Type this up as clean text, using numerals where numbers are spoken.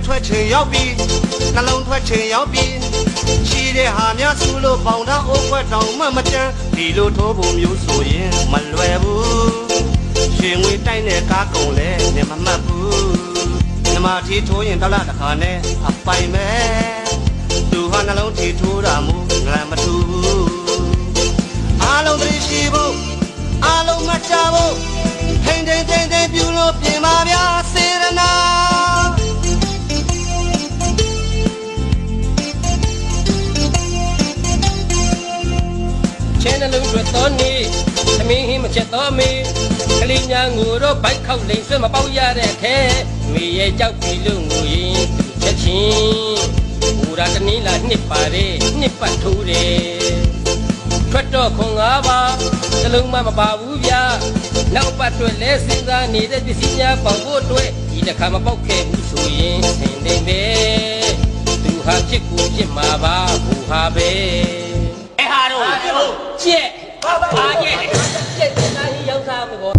ထွက်ချင်ရောက်ပြီနှလုံးထွက်ချင်ရောက်ပြီရှိတဲ့ဟာများစုလို့ပေါင်ထားအိုးခွက်တောင်မှမတန်းဒီလိုထိုးဖို့မျိုးဆိုရင်မလွယ်ဘူးရှင်ငွေတိုက်တဲ့ကားကုန်လဲနေမမှတ်ဘူးညမထီထိုးရင်တစ်လားတစ်ခါနဲ့အပိုင်မဲ့သူဟာနှလုံးထီထိုးတာမူငလမထူဘူးအားလုံးသတိရှိဖို့အားလုံးမှတ်ကြဖို့ထိန်ထိန်ထိန်ထိန်ပြုလို့ပြင်ပါဗျာစေရနာချင်းနှလုံးတွေ့တော်နေသမင်းဟင်းမချက်တော်မေကလေးညာငိုတော့ဘိုက်ခောက်လိမ်ဆွဲမပေါက်ရတဲ့ခဲမေရဲ့ကြောက်ပြီးလို့ငိုရင်ချက်ချင်းဘူရာတနီလာနှစ်ပါရဲနှစ်ပတ်ထိုးတယ်ထွက်တော့ခွန်၅ပါးနှလုံးမပါဘူးဗျာနောက်ပတ်တွေ့လဲစဉ်းစားနေတဲ့ပစ္စည်းများပေါက်ဖို့အတွက်ဒီတစ်ခါမပေါက်ခဲ့ဘူးဆိုရင်ဆင်နေပဲသူဟာဖြစ်ကိုဖြစ်မှာပါဘူဟာပဲအဲ့ဟာတော့ကျက်